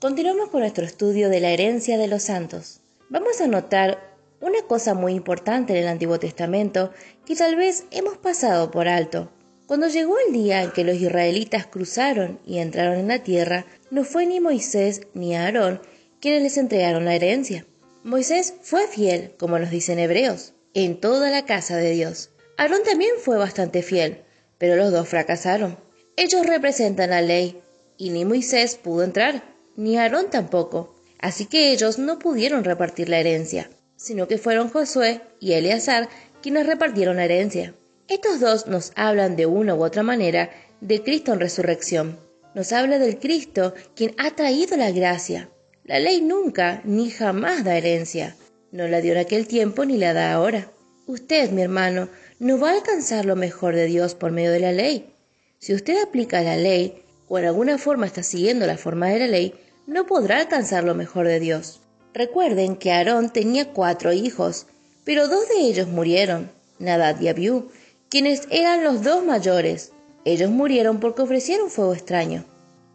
Continuamos con nuestro estudio de la herencia de los santos. Vamos a notar una cosa muy importante en el Antiguo Testamento que tal vez hemos pasado por alto. Cuando llegó el día en que los israelitas cruzaron y entraron en la tierra, no fue ni Moisés ni Aarón quienes les entregaron la herencia. Moisés fue fiel, como nos dicen Hebreos, en toda la casa de Dios. Aarón también fue bastante fiel, pero los dos fracasaron. Ellos representan la ley, y ni Moisés pudo entrar, ni Aarón tampoco. Así que ellos no pudieron repartir la herencia, sino que fueron Josué y Eleazar quienes repartieron la herencia. Estos dos nos hablan de una u otra manera de Cristo en resurrección. Nos habla del Cristo quien ha traído la gracia. La ley nunca ni jamás da herencia. No la dio en aquel tiempo ni la da ahora. Usted, mi hermano, no va a alcanzar lo mejor de Dios por medio de la ley. Si usted aplica la ley o en alguna forma está siguiendo la forma de la ley, no podrá alcanzar lo mejor de Dios. Recuerden que Aarón tenía 4 hijos, pero 2 de ellos murieron, Nadab y Abiú, quienes eran los 2 mayores. Ellos murieron porque ofrecieron fuego extraño.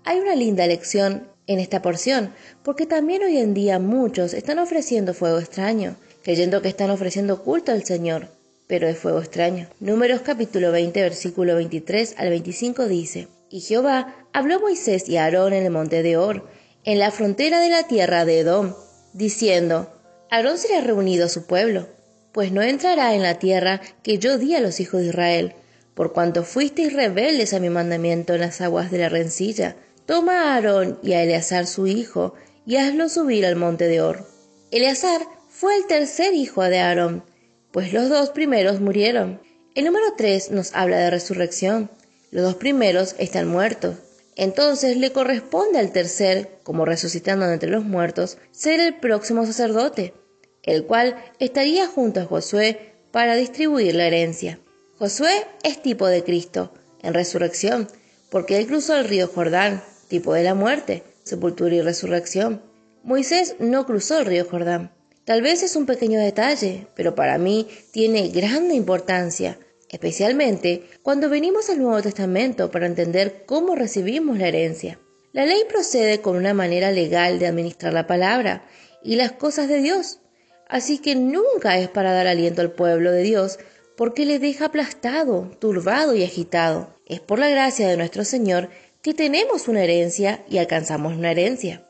Hay una linda lección en esta porción, porque también hoy en día muchos están ofreciendo fuego extraño, creyendo que están ofreciendo culto al Señor, pero es fuego extraño. Números capítulo 20, versículo 23 al 25 dice: Y Jehová habló a Moisés y a Aarón en el monte de Hor, en la frontera de la tierra de Edom, diciendo: Aarón será reunido a su pueblo, pues no entrará en la tierra que yo di a los hijos de Israel, por cuanto fuisteis rebeldes a mi mandamiento en las aguas de la rencilla. Toma a Aarón y a Eleazar su hijo, y hazlo subir al monte de Hor. Eleazar fue el tercer hijo de Aarón, pues los 2 primeros murieron. El número 3 nos habla de resurrección. Los 2 primeros están muertos. Entonces le corresponde al tercer, como resucitando de entre los muertos, ser el próximo sacerdote, el cual estaría junto a Josué para distribuir la herencia. Josué es tipo de Cristo, en resurrección, porque él cruzó el río Jordán, tipo de la muerte, sepultura y resurrección. Moisés no cruzó el río Jordán. Tal vez es un pequeño detalle, pero para mí tiene grande importancia, especialmente cuando venimos al Nuevo Testamento para entender cómo recibimos la herencia. La ley procede con una manera legal de administrar la palabra y las cosas de Dios, así que nunca es para dar aliento al pueblo de Dios porque le deja aplastado, turbado y agitado. Es por la gracia de nuestro Señor que tenemos una herencia y alcanzamos una herencia.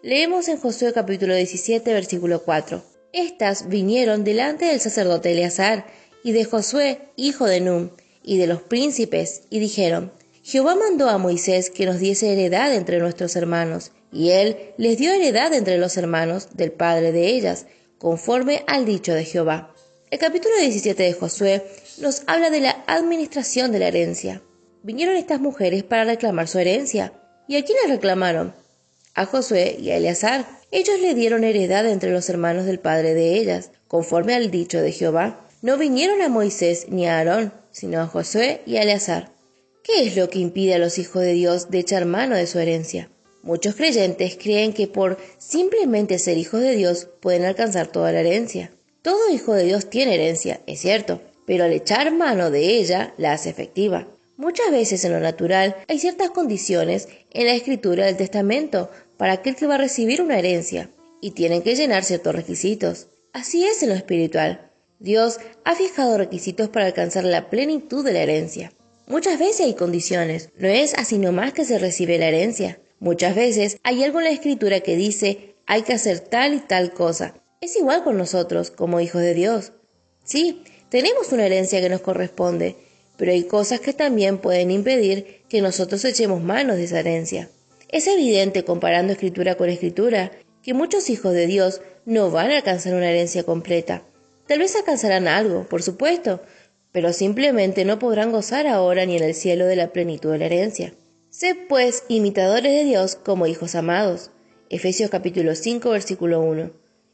Leemos en Josué capítulo 17, versículo 4. Estas vinieron delante del sacerdote Eleazar y de Josué, hijo de Nun, y de los príncipes, y dijeron: Jehová mandó a Moisés que nos diese heredad entre nuestros hermanos, y él les dio heredad entre los hermanos del padre de ellas, conforme al dicho de Jehová. El capítulo 17 de Josué nos habla de la administración de la herencia. Vinieron estas mujeres para reclamar su herencia. ¿Y a quién la reclamaron? A Josué y a Eleazar. Ellos le dieron heredad entre los hermanos del padre de ellas, conforme al dicho de Jehová. No vinieron a Moisés ni a Aarón, sino a Josué y a Eleazar. ¿Qué es lo que impide a los hijos de Dios de echar mano de su herencia? Muchos creyentes creen que por simplemente ser hijos de Dios pueden alcanzar toda la herencia. Todo hijo de Dios tiene herencia, es cierto, pero al echar mano de ella la hace efectiva. Muchas veces en lo natural hay ciertas condiciones en la escritura del testamento para aquel que va a recibir una herencia, y tienen que llenar ciertos requisitos. Así es en lo espiritual. Dios ha fijado requisitos para alcanzar la plenitud de la herencia. Muchas veces hay condiciones, no es así nomás que se recibe la herencia. Muchas veces hay algo en la escritura que dice hay que hacer tal y tal cosa. Es igual con nosotros como hijos de Dios. Sí, tenemos una herencia que nos corresponde, pero hay cosas que también pueden impedir que nosotros echemos manos de esa herencia. Es evidente, comparando escritura con escritura, que muchos hijos de Dios no van a alcanzar una herencia completa. Tal vez alcanzarán algo, por supuesto, pero simplemente no podrán gozar ahora ni en el cielo de la plenitud de la herencia. Sed pues imitadores de Dios como hijos amados. Efesios capítulo 5, versículo 1.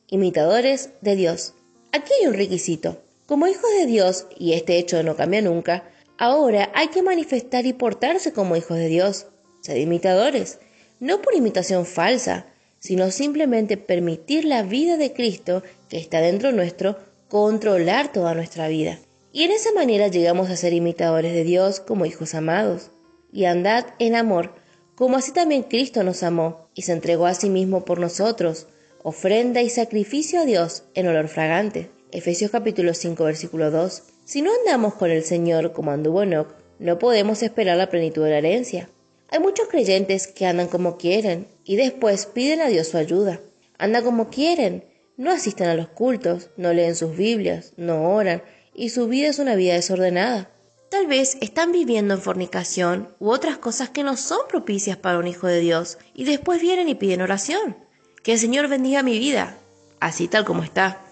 Imitadores de Dios. Aquí hay un requisito. Como hijos de Dios, y este hecho no cambia nunca, ahora hay que manifestar y portarse como hijos de Dios. Sed imitadores, no por imitación falsa, sino simplemente permitir la vida de Cristo que está dentro nuestro controlar toda nuestra vida. Y en esa manera llegamos a ser imitadores de Dios como hijos amados. Y andad en amor, como así también Cristo nos amó y se entregó a sí mismo por nosotros, ofrenda y sacrificio a Dios en olor fragante. Efesios capítulo 5, versículo 2. Si no andamos con el Señor como anduvo Enoc, no podemos esperar la plenitud de la herencia. Hay muchos creyentes que andan como quieren y después piden a Dios su ayuda. Andan como quieren, no asisten a los cultos, no leen sus Biblias, no oran y su vida es una vida desordenada. Tal vez están viviendo en fornicación u otras cosas que no son propicias para un hijo de Dios y después vienen y piden oración. Que el Señor bendiga mi vida, así tal como está.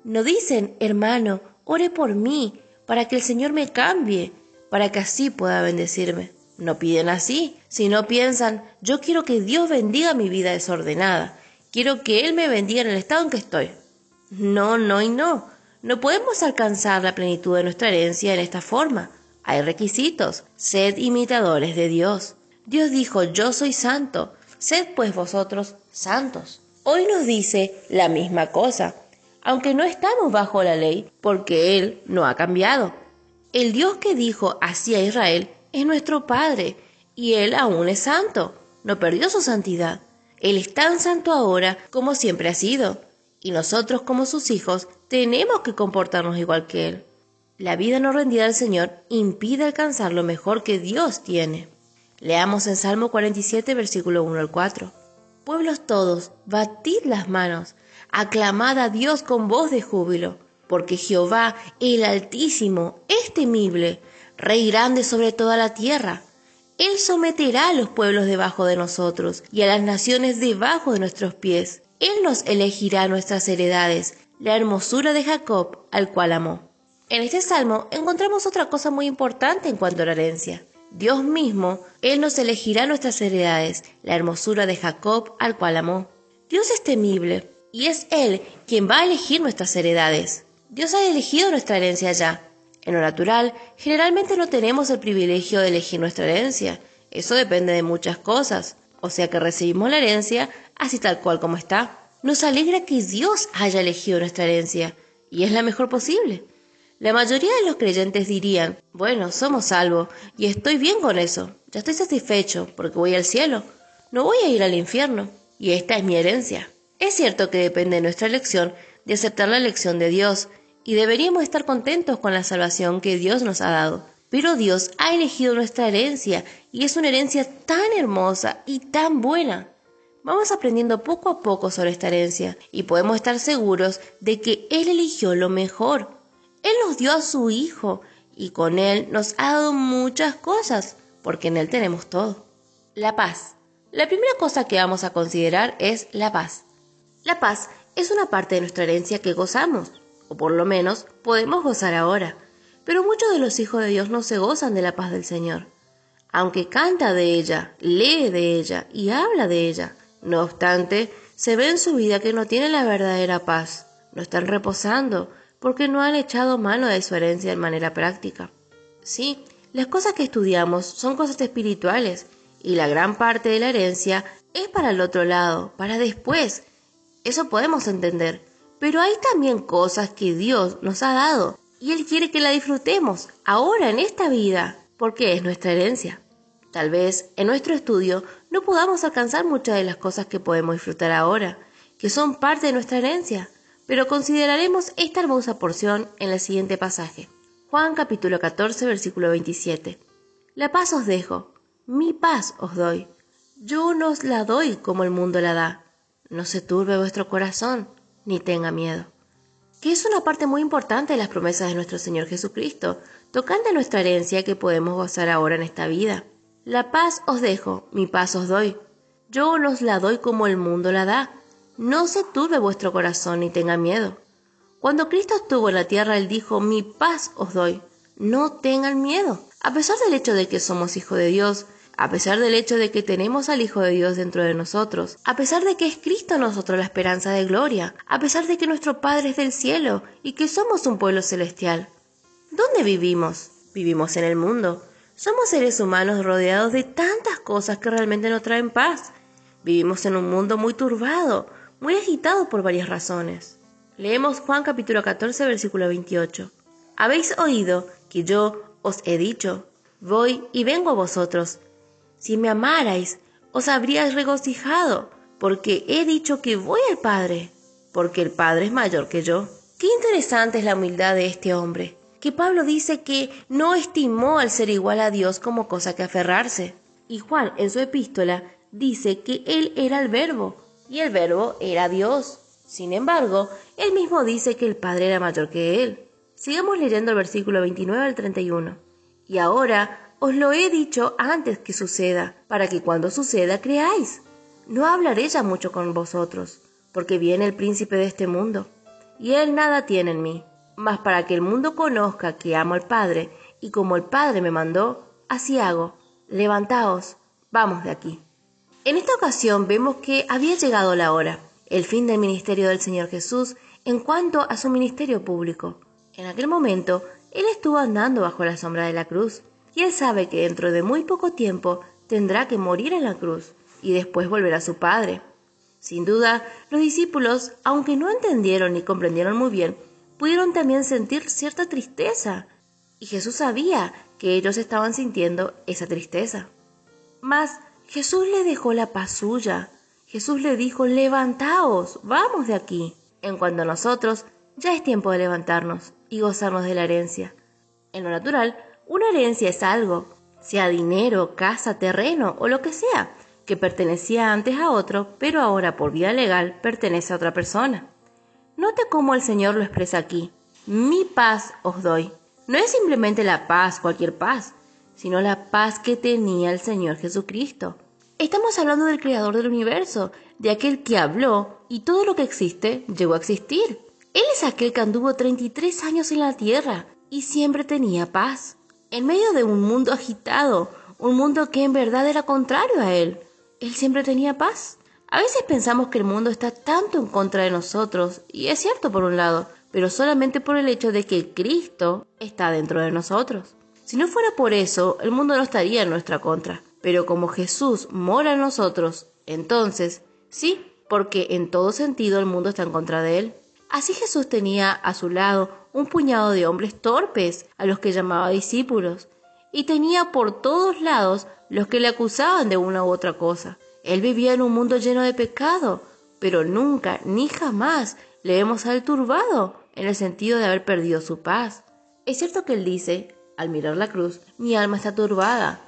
No dicen, hermano, ore por mí para que el Señor me cambie, para que así pueda bendecirme. No piden así, sino piensan, yo quiero que Dios bendiga mi vida desordenada. Quiero que Él me bendiga en el estado en que estoy. No, no y no. No podemos alcanzar la plenitud de nuestra herencia en esta forma. Hay requisitos. Sed imitadores de Dios. Dios dijo, yo soy santo. Sed pues vosotros santos. Hoy nos dice la misma cosa, aunque no estamos bajo la ley, porque Él no ha cambiado. El Dios que dijo así a Israel es nuestro Padre, y Él aún es santo. No perdió su santidad. Él es tan santo ahora como siempre ha sido, y nosotros como sus hijos tenemos que comportarnos igual que Él. La vida no rendida al Señor impide alcanzar lo mejor que Dios tiene. Leamos en Salmo 47, versículo 1 al 4. Pueblos todos, batid las manos, aclamad a Dios con voz de júbilo, porque Jehová, el Altísimo, es temible, Rey grande sobre toda la tierra. Él someterá a los pueblos debajo de nosotros y a las naciones debajo de nuestros pies. Él nos elegirá nuestras heredades, la hermosura de Jacob, al cual amó. En este salmo encontramos otra cosa muy importante en cuanto a la herencia. Dios mismo, Él nos elegirá nuestras heredades, la hermosura de Jacob, al cual amó. Dios es temible y es Él quien va a elegir nuestras heredades. Dios ha elegido nuestra herencia ya. En lo natural, generalmente no tenemos el privilegio de elegir nuestra herencia. Eso depende de muchas cosas. O sea que recibimos la herencia así tal cual como está. Nos alegra que Dios haya elegido nuestra herencia, y es la mejor posible. La mayoría de los creyentes dirían, bueno, somos salvos, y estoy bien con eso. Ya estoy satisfecho, porque voy al cielo. No voy a ir al infierno, y esta es mi herencia. Es cierto que depende de nuestra elección de aceptar la elección de Dios, y deberíamos estar contentos con la salvación que Dios nos ha dado. Pero Dios ha elegido nuestra herencia, y es una herencia tan hermosa y tan buena. Vamos aprendiendo poco a poco sobre esta herencia, y podemos estar seguros de que Él eligió lo mejor. Él nos dio a su Hijo, y con Él nos ha dado muchas cosas, porque en Él tenemos todo. La paz. La primera cosa que vamos a considerar es la paz. La paz es una parte de nuestra herencia que gozamos, o por lo menos podemos gozar ahora, pero muchos de los hijos de Dios no se gozan de la paz del Señor. Aunque canta de ella, lee de ella y habla de ella, no obstante, se ve en su vida que no tienen la verdadera paz, no están reposando, porque no han echado mano de su herencia en manera práctica. Sí, las cosas que estudiamos son cosas espirituales, y la gran parte de la herencia es para el otro lado, para después. Eso podemos entender, pero hay también cosas que Dios nos ha dado, y Él quiere que la disfrutemos, ahora en esta vida, porque es nuestra herencia. Tal vez en nuestro estudio no podamos alcanzar muchas de las cosas que podemos disfrutar ahora, que son parte de nuestra herencia, pero consideraremos esta hermosa porción en el siguiente pasaje. Juan capítulo 14, versículo 27. La paz os dejo, mi paz os doy. Yo no os la doy como el mundo la da. No se turbe vuestro corazón, ni tenga miedo. Que es una parte muy importante de las promesas de nuestro Señor Jesucristo, tocante a nuestra herencia que podemos gozar ahora en esta vida. La paz os dejo, mi paz os doy. Yo no os la doy como el mundo la da. No se turbe vuestro corazón ni tenga miedo. Cuando Cristo estuvo en la tierra, Él dijo, mi paz os doy. No tengan miedo. A pesar del hecho de que somos hijos de Dios, a pesar del hecho de que tenemos al Hijo de Dios dentro de nosotros, a pesar de que es Cristo en nosotros la esperanza de gloria, a pesar de que nuestro Padre es del cielo y que somos un pueblo celestial. ¿Dónde vivimos? Vivimos en el mundo. Somos seres humanos rodeados de tantas cosas que realmente no traen paz. Vivimos en un mundo muy turbado, muy agitado por varias razones. Leemos Juan capítulo 14, versículo 28. Habéis oído que yo os he dicho, voy y vengo a vosotros. Si me amarais, os habríais regocijado, porque he dicho que voy al Padre, porque el Padre es mayor que yo. Qué interesante es la humildad de este hombre, que Pablo dice que no estimó al ser igual a Dios como cosa que aferrarse. Y Juan, en su epístola, dice que él era el Verbo, y el Verbo era Dios. Sin embargo, él mismo dice que el Padre era mayor que él. Sigamos leyendo el versículo 29 al 31. Y ahora os lo he dicho antes que suceda, para que cuando suceda creáis. No hablaré ya mucho con vosotros, porque viene el príncipe de este mundo, y él nada tiene en mí. Mas para que el mundo conozca que amo al Padre, y como el Padre me mandó, así hago. Levantaos, vamos de aquí. En esta ocasión vemos que había llegado la hora, el fin del ministerio del Señor Jesús en cuanto a su ministerio público. En aquel momento, él estuvo andando bajo la sombra de la cruz, y él sabe que dentro de muy poco tiempo tendrá que morir en la cruz, y después volver a su Padre. Sin duda, los discípulos, aunque no entendieron ni comprendieron muy bien, pudieron también sentir cierta tristeza, y Jesús sabía que ellos estaban sintiendo esa tristeza. Mas Jesús le dejó la paz suya. Jesús le dijo, levantaos, vamos de aquí. En cuanto a nosotros, ya es tiempo de levantarnos y gozarnos de la herencia. En lo natural, una herencia es algo, sea dinero, casa, terreno o lo que sea, que pertenecía antes a otro, pero ahora por vía legal pertenece a otra persona. Note cómo el Señor lo expresa aquí. Mi paz os doy. No es simplemente la paz, cualquier paz, sino la paz que tenía el Señor Jesucristo. Estamos hablando del Creador del universo, de aquel que habló y todo lo que existe llegó a existir. Él es aquel que anduvo 33 años en la tierra y siempre tenía paz. En medio de un mundo agitado, un mundo que en verdad era contrario a él, él siempre tenía paz. A veces pensamos que el mundo está tanto en contra de nosotros, y es cierto por un lado, pero solamente por el hecho de que Cristo está dentro de nosotros. Si no fuera por eso, el mundo no estaría en nuestra contra. Pero como Jesús mora en nosotros, entonces, sí, porque en todo sentido el mundo está en contra de él. Así Jesús tenía a su lado un puñado de hombres torpes, a los que llamaba discípulos, y tenía por todos lados los que le acusaban de una u otra cosa. Él vivía en un mundo lleno de pecado, pero nunca ni jamás le vemos a él turbado, en el sentido de haber perdido su paz. Es cierto que él dice, al mirar la cruz, mi alma está turbada,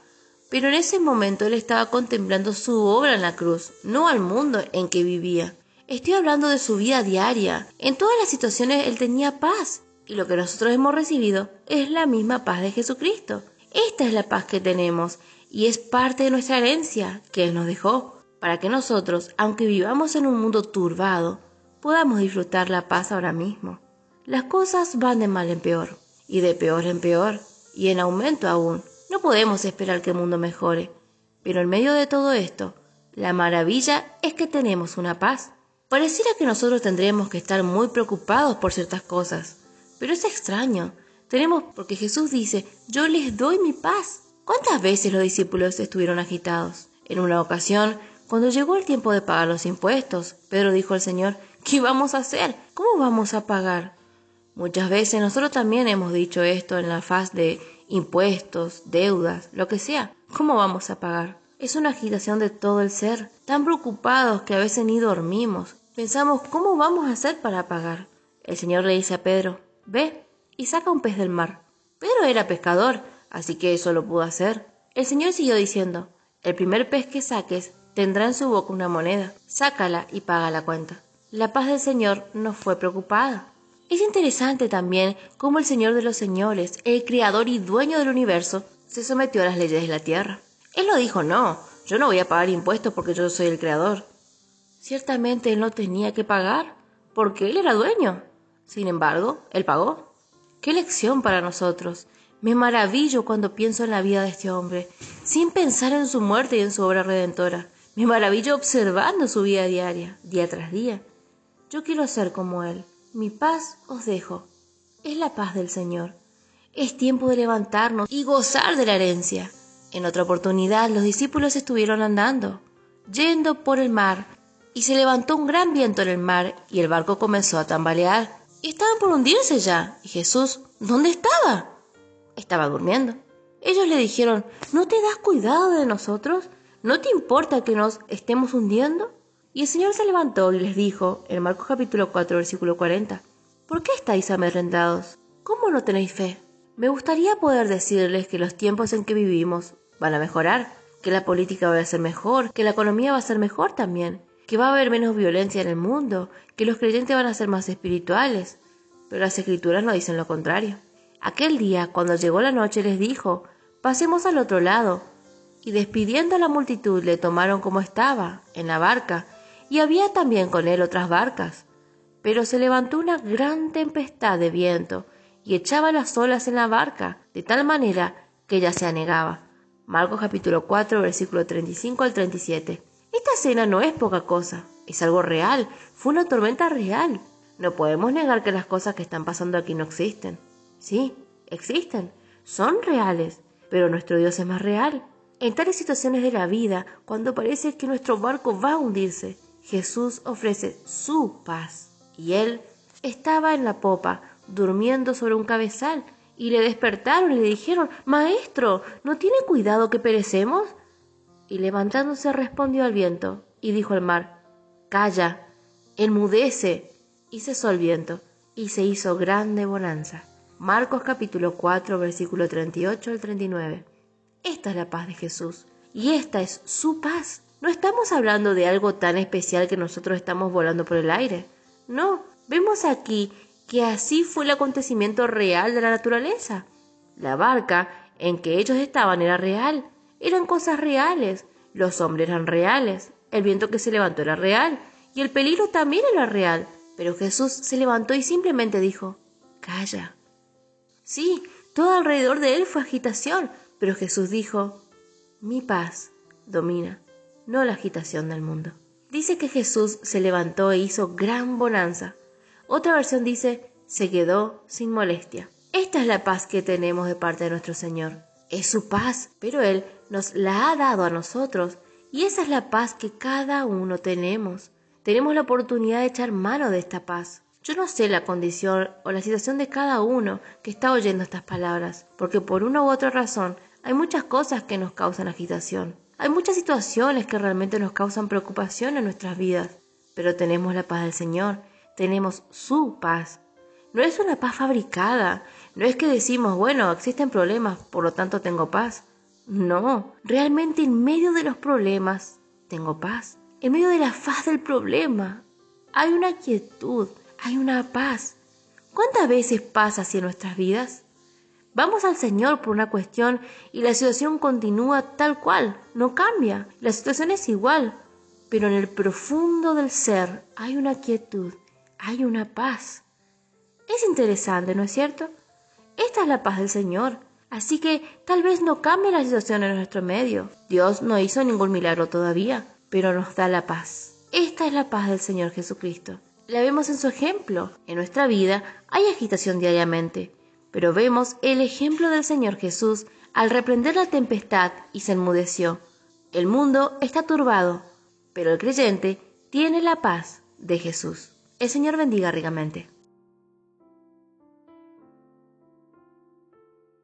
pero en ese momento él estaba contemplando su obra en la cruz, no al mundo en que vivía. Estoy hablando de su vida diaria. En todas las situaciones él tenía paz, y lo que nosotros hemos recibido es la misma paz de Jesucristo. Esta es la paz que tenemos, y es parte de nuestra herencia que él nos dejó, para que nosotros, aunque vivamos en un mundo turbado, podamos disfrutar la paz ahora mismo. Las cosas van de mal en peor, y de peor en peor, y en aumento aún. No podemos esperar que el mundo mejore, pero en medio de todo esto, la maravilla es que tenemos una paz. Pareciera que nosotros tendríamos que estar muy preocupados por ciertas cosas, pero es extraño. Porque Jesús dice, yo les doy mi paz. ¿Cuántas veces los discípulos estuvieron agitados? En una ocasión, cuando llegó el tiempo de pagar los impuestos, Pedro dijo al Señor, ¿qué vamos a hacer? ¿Cómo vamos a pagar? Muchas veces nosotros también hemos dicho esto en la faz de impuestos, deudas, lo que sea. ¿Cómo vamos a pagar? Es una agitación de todo el ser, tan preocupados que a veces ni dormimos. Pensamos, ¿cómo vamos a hacer para pagar? El Señor le dice a Pedro, ve y saca un pez del mar. Pedro era pescador, así que eso lo pudo hacer. El Señor siguió diciendo, el primer pez que saques tendrá en su boca una moneda. Sácala y paga la cuenta. La paz del Señor no fue preocupada. Es interesante también cómo el Señor de los señores, el creador y dueño del universo, se sometió a las leyes de la tierra. Él no dijo, no, yo no voy a pagar impuestos porque yo soy el creador. Ciertamente él no tenía que pagar, porque él era dueño. Sin embargo, él pagó. ¡Qué lección para nosotros! Me maravillo cuando pienso en la vida de este hombre, sin pensar en su muerte y en su obra redentora. Me maravillo observando su vida diaria, día tras día. Yo quiero ser como él. Mi paz os dejo. Es la paz del Señor. Es tiempo de levantarnos y gozar de la herencia. En otra oportunidad, los discípulos estuvieron andando, yendo por el mar, y se levantó un gran viento en el mar, y el barco comenzó a tambalear. Y estaban por hundirse ya. ¿Y Jesús dónde estaba? Estaba durmiendo. Ellos le dijeron, ¿no te das cuidado de nosotros? ¿no te importa que nos estemos hundiendo? Y el Señor se levantó y les dijo, en Marcos capítulo 4, versículo 40, ¿por qué estáis amedrentados? ¿Cómo no tenéis fe? Me gustaría poder decirles que los tiempos en que vivimos van a mejorar, que la política va a ser mejor, que la economía va a ser mejor también, que va a haber menos violencia en el mundo, que los creyentes van a ser más espirituales. Pero las Escrituras nos dicen lo contrario. Aquel día, cuando llegó la noche, les dijo, pasemos al otro lado. Y despidiendo a la multitud, le tomaron como estaba, en la barca, y había también con él otras barcas. Pero se levantó una gran tempestad de viento, y echaba las olas en la barca, de tal manera que ella se anegaba. Marcos capítulo 4, versículo 35 al 37. Esta escena no es poca cosa, es algo real, fue una tormenta real. No podemos negar que las cosas que están pasando aquí no existen. Sí, existen, son reales, pero nuestro Dios es más real. En tales situaciones de la vida, cuando parece que nuestro barco va a hundirse, Jesús ofrece su paz. Y él estaba en la popa, durmiendo sobre un cabezal, y le despertaron y le dijeron, «Maestro, ¿no tiene cuidado que perecemos?» Y levantándose respondió al viento, y dijo al mar, «Calla, enmudece». Y cesó el viento, y se hizo grande bonanza. Marcos capítulo 4, versículo 38 al 39. Esta es la paz de Jesús, y esta es su paz. No estamos hablando de algo tan especial que nosotros estamos volando por el aire. No, vemos aquí que así fue el acontecimiento real de la naturaleza. La barca en que ellos estaban era real, eran cosas reales, los hombres eran reales, el viento que se levantó era real, y el peligro también era real. Pero Jesús se levantó y simplemente dijo, «Calla». Sí, todo alrededor de él fue agitación, pero Jesús dijo, «Mi paz domina, no la agitación del mundo». Dice que Jesús se levantó e hizo gran bonanza. Otra versión dice, se quedó sin molestia. Esta es la paz que tenemos de parte de nuestro Señor. Es su paz, pero Él nos la ha dado a nosotros, y esa es la paz que cada uno tenemos. Tenemos la oportunidad de echar mano de esta paz. Yo no sé la condición o la situación de cada uno que está oyendo estas palabras, porque por una u otra razón hay muchas cosas que nos causan agitación. Hay muchas situaciones que realmente nos causan preocupación en nuestras vidas, pero tenemos la paz del Señor, tenemos su paz. No es una paz fabricada, no es que decimos, bueno, existen problemas, por lo tanto tengo paz. No, realmente en medio de los problemas tengo paz. En medio de la faz del problema hay una quietud, hay una paz. ¿Cuántas veces pasa así en nuestras vidas? Vamos al Señor por una cuestión y la situación continúa tal cual, no cambia. La situación es igual, pero en el profundo del ser hay una quietud, hay una paz. Es interesante, ¿no es cierto? Esta es la paz del Señor. Así que tal vez no cambie la situación en nuestro medio. Dios no hizo ningún milagro todavía, pero nos da la paz. Esta es la paz del Señor Jesucristo. La vemos en su ejemplo. En nuestra vida hay agitación diariamente, pero vemos el ejemplo del Señor Jesús al reprender la tempestad y se enmudeció. El mundo está turbado, pero el creyente tiene la paz de Jesús. El Señor bendiga ricamente.